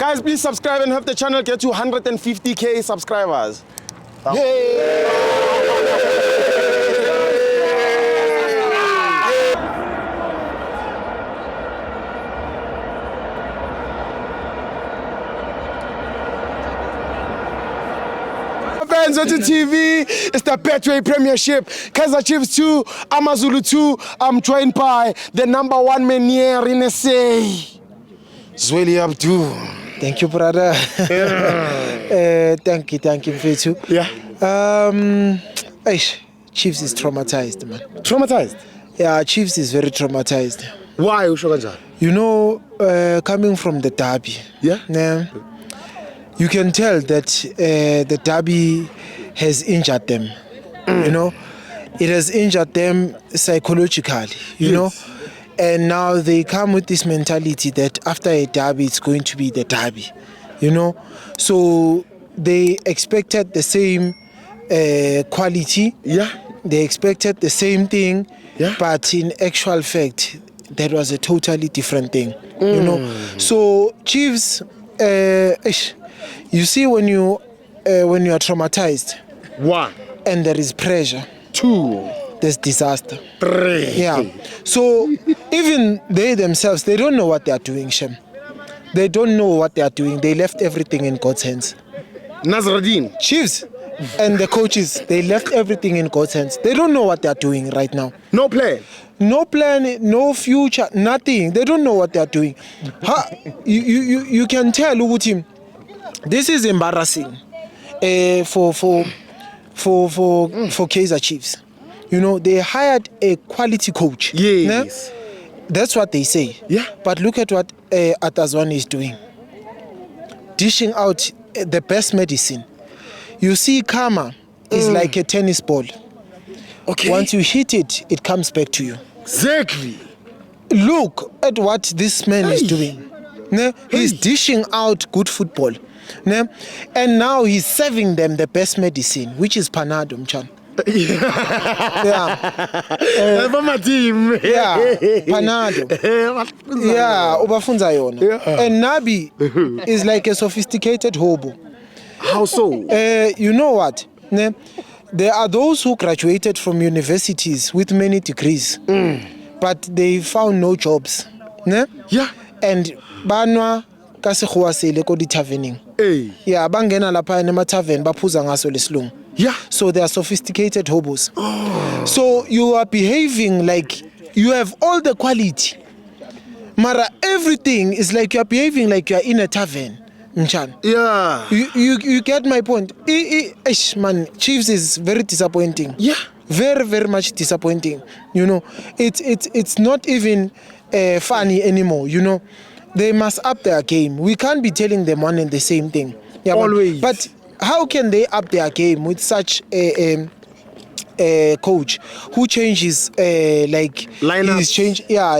Guys, please subscribe and help the channel get to 150k subscribers. Yay! Fans on the TV, it's the Betway Premiership. Kaizer Chiefs 2, Amazulu 2. I'm joined by the #1 man here in SA, Zweli Abdul. Thank you, brother. Thank you, Mfethu. Yeah. Chiefs is traumatized, man. Traumatized? Yeah, Chiefs is very traumatized. Why, Ushoganjan? You know, coming from the derby, yeah, you can tell that the derby has injured them. You know, it has injured them psychologically. You know, and now they come with this mentality that after a derby, it's going to be the derby. You know, so they expected the same quality. Yeah. They expected the same thing. Yeah. But in actual fact, that was a totally different thing. You know, so Chiefs. You see, when you are traumatized, 1, and there is pressure, 2, there's disaster. 3. Yeah. So even they themselves, they don't know what they are doing, Shem. They don't know what they are doing. They left everything in God's hands. Nazruddin. Chiefs and the coaches, they left everything in God's hands. They don't know what they are doing right now. No plan. No plan, no future, nothing. They don't know what they are doing. You can tell Ugutim. This is embarrassing for Kaizer Chiefs. You know, they hired a quality coach. Yes. That's what they say. Yeah. But look at what Atazwan is doing. Dishing out the best medicine. You see, karma is like a tennis ball. Okay. Once you hit it, it comes back to you. Exactly. Look at what this man is doing. He's dishing out good football. And now he's serving them the best medicine, which is Panado, Mchan. Yeah. Panado. Yeah, Ubafunza yona. And Nabi is like a sophisticated hobo. How so? You know what? There are those who graduated from universities with many degrees, but they found no jobs. Yeah. And banwa ka sekgowa sele ko di-taverning. Yeah, bangena lapha ema-tavern baphuza ngaso lesilungu. Yeah. So they are sophisticated hobos. So you are behaving like you have all the quality. Mara, everything is like you are behaving like you are in a tavern. Mchan. Yeah. You get my point. Man, Chiefs is very disappointing. Yeah. Very, very much disappointing. You know, it's not even funny anymore. You know, they must up their game. We can't be telling them one and the same thing. Yeah, always. But how can they up their game with such a coach who changes lineups?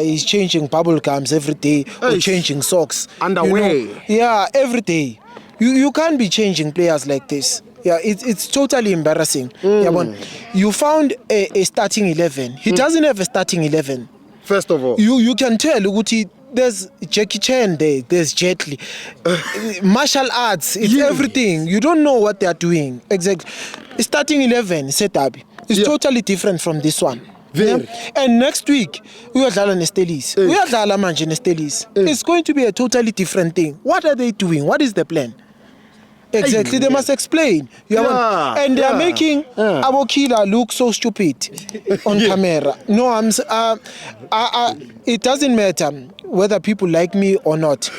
He's changing bubble gums every day or changing socks underwear. You know? Yeah, every day. You can't be changing players like this. Yeah, it's totally embarrassing. Yeah, you found a starting 11. He doesn't have a starting 11. First of all, you can tell Uguti, there's Jackie Chan there, there's Jet Li, martial arts, it's everything. You don't know what they are doing. Exactly. Starting 11 setup is totally different from this one. And next week we are dala Nestelis. We are dala manje Nestelis. It's going to be a totally different thing. What are they doing? What is the plan? Exactly, they must explain. And they are making Abokila look so stupid on camera. No, it doesn't matter whether people like me or not.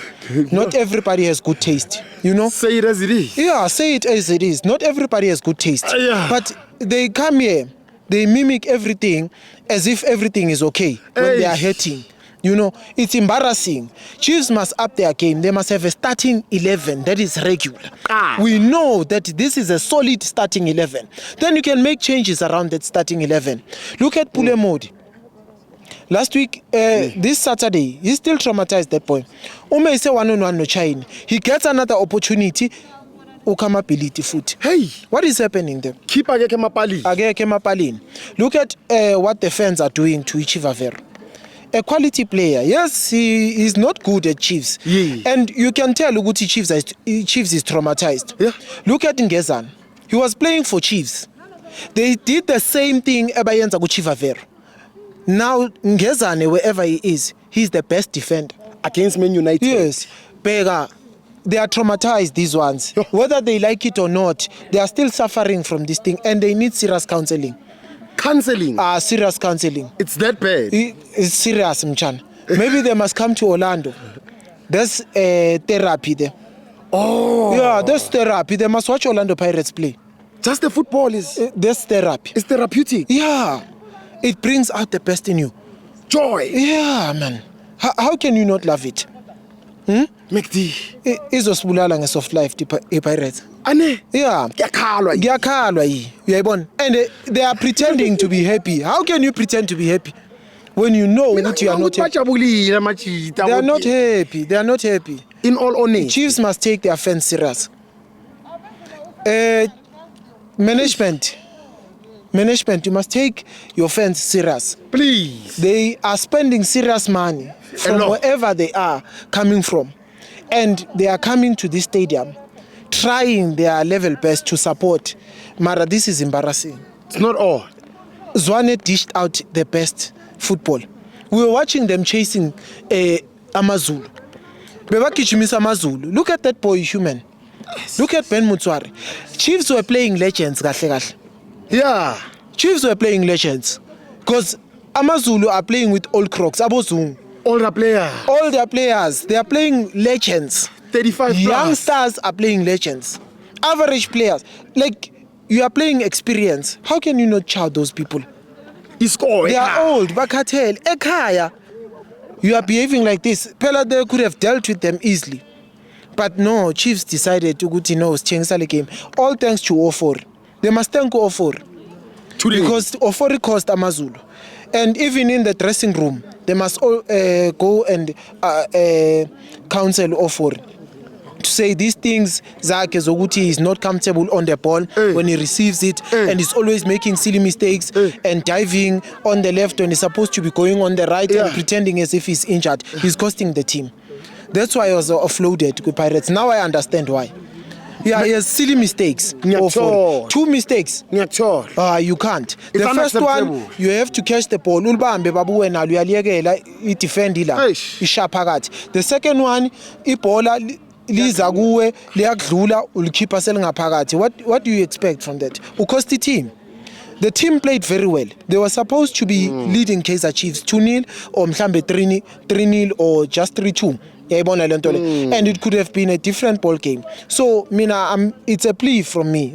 Not everybody has good taste, you know. Say it as it is. Yeah, say it as it is. Not everybody has good taste. But they come here, they mimic everything as if everything is okay when they are hating. You know, it's embarrassing. Chiefs must up their game. They must have a starting 11 that is regular. We know that this is a solid starting 11. Then you can make changes around that starting 11. Look at Pule Modi. Last week, this Saturday, he's still traumatized that point. Ume ise 1-on-1 no China. He gets another opportunity. Ukamapiliti foot. Hey, what is happening there? Keep Ageke Mapali. Look at what the fans are doing to Ichivavero. a quality player. Yes, he is not good at Chiefs. Yeah. And you can tell ukuthi Chiefs is traumatized. Yeah. Look at Ngezana. He was playing for Chiefs. They did the same thing ebayenza kuChivavero. Now Ngezane, wherever he is, he's the best defender. Against Man United. Yes. Bega, they are traumatized, these ones. Whether they like it or not, they are still suffering from this thing and they need serious counseling. Counseling? Serious counseling. It's that bad? It's serious, Mchan. Maybe they must come to Orlando. There's therapy there. Oh. Yeah, there's therapy. They must watch Orlando Pirates play. Just the football is... There's therapy. It's therapeutic. Yeah. It brings out the best in you. Joy. Yeah, man. How can you not love it? McD. Izosibulala nge-soft life i-Pirates. Ane? Yeah. Ngiyakhalwa yi. Uyayibona? And they are pretending to be happy. How can you pretend to be happy when you know that you are not happy? They are not happy. They are not happy. In all honesty. Chiefs must take their fans serious. Management, you must take your fans serious. Please. They are spending serious money from wherever they are coming from. And they are coming to this stadium, trying their level best to support. Mara, this is embarrassing. It's not all. Zwane dished out the best football. We were watching them chasing Amazulu. Bebagijimisa Amazulu. Look at that boy, human. Look at Ben Mutswari. Chiefs were playing legends, kahle kahle. Yeah. Chiefs were playing legends. Because Amazulu are playing with old crocs. Abozungu. Older player. All their players, they are playing legends. 35 Young plus. stars are playing legends. Average players. Like, you are playing experience. How can you not chow those people? They are old. Bakatel. Ekaya. You are behaving like this. Pela, they could have dealt with them easily. But no, Chiefs decided to go to the game. All thanks to Ofori. They must thank Ofori. Because Ofori cost Amazulu. And even in the dressing room, they must all go and counsel Ofori. To say these things, Zake Zoguti is not comfortable on the ball when he receives it, and he's always making silly mistakes and diving on the left when he's supposed to be going on the right and pretending as if he's injured. He's costing the team. That's why I was offloaded with Pirates. Now I understand why. Yeah, he has silly mistakes. 2 mistakes. You can't. The first one, you have to catch the ball. The second one, ibola liza kuwe liyakudlula ulikhipha selingaphakathi. What do you expect from that? Ucost the team. The team played very well. They were supposed to be leading Kaizer Chiefs 2-0 or mhlambe 3-0 or just 3-2. And it could have been a different ball game. So, Mina, it's a plea from me.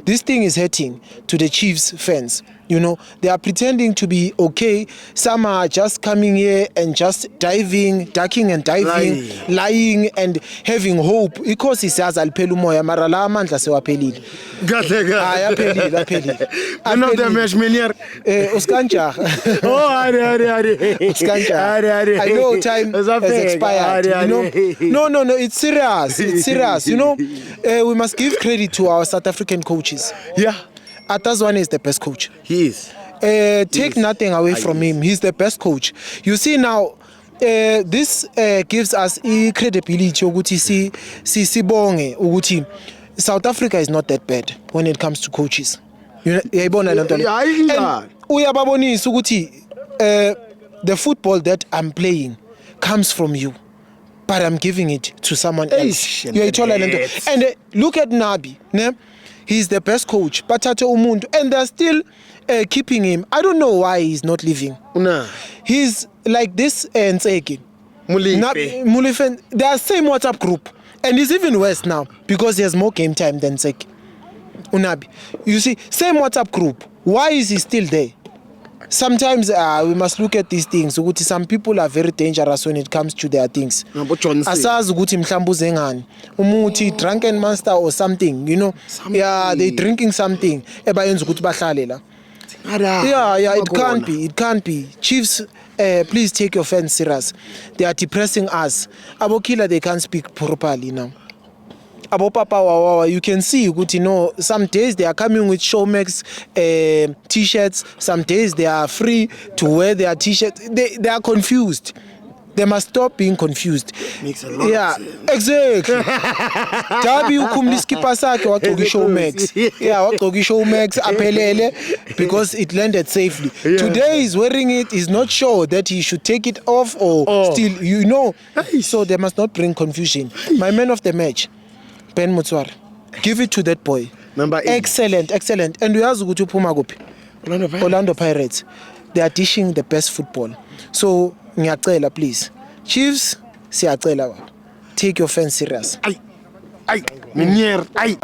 This thing is hurting to the Chiefs fans. You know, they are pretending to be okay. Some are just coming here and just diving, ducking and diving, lying and having hope. Because it's as alpelu moya marala mandla sewaphelile. Yaphelile. One of the match minier. Uskanja. Oh, Ari. Uskanja. I know time has expired. You know? No. It's serious. You know, we must give credit to our South African coaches. Yeah. Atazwane is the best coach. He is. Take nothing away from him. He's the best coach. You see now, this gives us credibility. Sibonge ukuthi South Africa is not that bad when it comes to coaches. Uyababonisa ukuthi the football that I'm playing comes from you, but I'm giving it to someone else. And look at Nabi. Ne? He's the best coach, but and they're still keeping him. I don't know why he's not leaving. Nah. He's like this Ntseki. Mulife. They are same WhatsApp group, and he's even worse now because he has more game time than Ntseki. Unabi. You see, same WhatsApp group. Why is he still there? Sometimes we must look at these things. Some people are very dangerous when it comes to their things. Asazi ukuthi mhlambuze ngani. Umuthi drunken master or something, you know. Yeah, they drinking something. Ebayenza ukuthi bahlale la. Yeah, it can't be. Chiefs, please take your fans serious. They are depressing us. Abokila, they can't speak properly now. Abo Papa Wawa, you can see ukuthi some days they are coming with Showmax t-shirts, some days they are free to wear their t-shirts. They are confused. They must stop being confused. Makes a lot of sense. Exactly. Dabi ukhumla iskipa sakhe wagqoka Showmax. Yeah, wagqoka Showmax aphelele because it landed safely. Yeah. Today he's wearing it, he's not sure that he should take it off or still, So they must not bring confusion. My man of the match, Ben Motswar. Give it to that boy. Number 8. Excellent. And uyazi ukuthi uphuma kuphi? Orlando Pirates. They are dishing the best football. So ngiyacela please. Chiefs, siyacela. Take your fans serious. Ay, Menieer, ay.